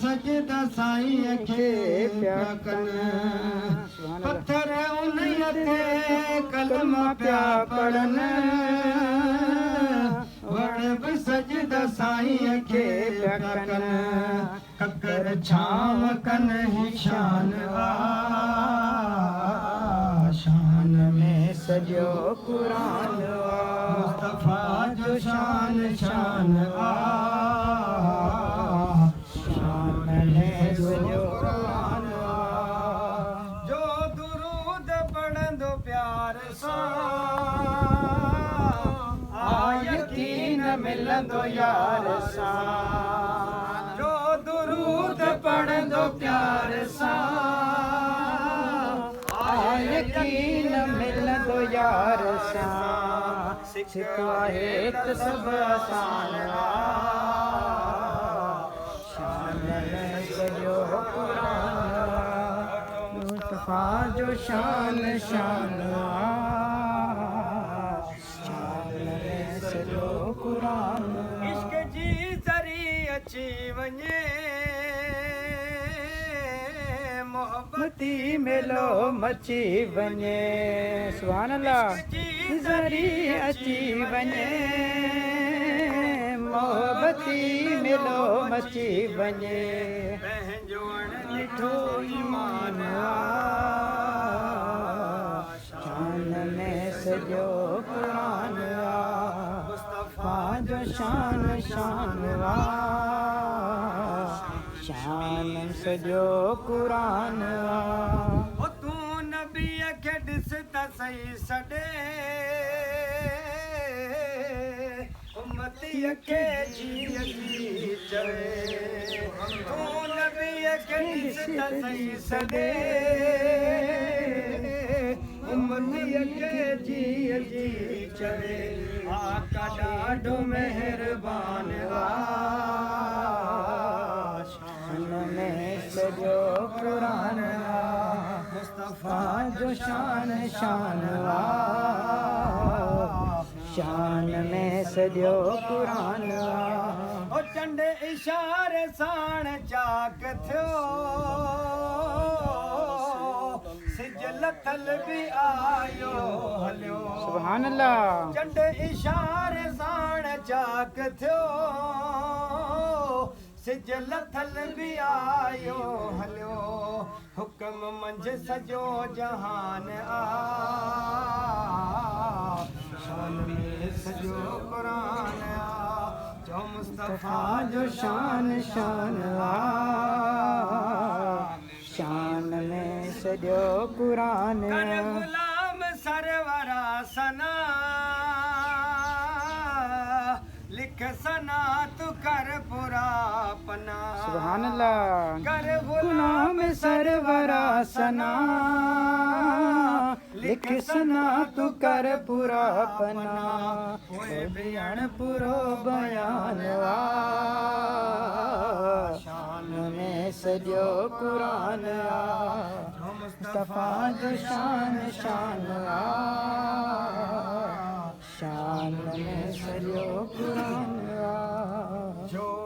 सजदा साईं खे पिया कनि पत्थर उन्हीअ ते कलमा पिया पढ़नि वण बि सजदा साईं खे पिया कनि ककर छांव कनि ही शान शान में सॼो क़ुरान मुस्तफ़ा जो शान शान शान में सॼो क़ुरान जो दुरूद पढ़ंदो प्यार सां यकीन मिलंदो यार सां जो दुरूद पढ़ंदो प्यार सां यकीन मिलंदो यार सां सिखो आहे त सभु आसान शान में सॼो क़ुरान मुस्तफ़ा जो शान शान शान में सॼो क़ुरान इश्क जी ज़री अची वञे मोहब्बती मेलो मची वञे सुभान अल्लाह ज़री अची वञे मोहब्बती मेलो मची वञे पंहिंजो ॾिठो ईमान शान में सॼो क़ुरान मुस्तफ़ा जो शान शान शान सॼो क़ुरान तूं नबीअ खे ॾिस त सही सॾे उम्मतीअ खे जीअ जी चवे तूं नबीअ खे ॾिस त सही सॾे उम्मतीअ खे जीअ जी चवे आका ॾाढो महिरबान शान में सॼो क़ुरान मुस्तफ़ा जो शान शान शान में सॼो क़ुरान ओ चंड इशारे साण चाक थियो सिज लथल बि आयो हलियो सुभान अल्लाह चंड इशारे साण चाक थियो सिज लथल बि आयो हलियो हुकम मंझि सॼो जहान शान में सॼो क़ुरान जो मुस्तफ़ा जो शान शान शान में सॼो क़ुरान गुलाम सरवरा सना लिख सना तू कर पूरा पना सुभान अल्लाह कर गुलाम सरवरा सना लिख सना तू कर पूरा पना बयान पूरो बयान शान में सॼो क़ुरान मुस्तफ़ा जो शान शान शान में सॼो क़ुरान जो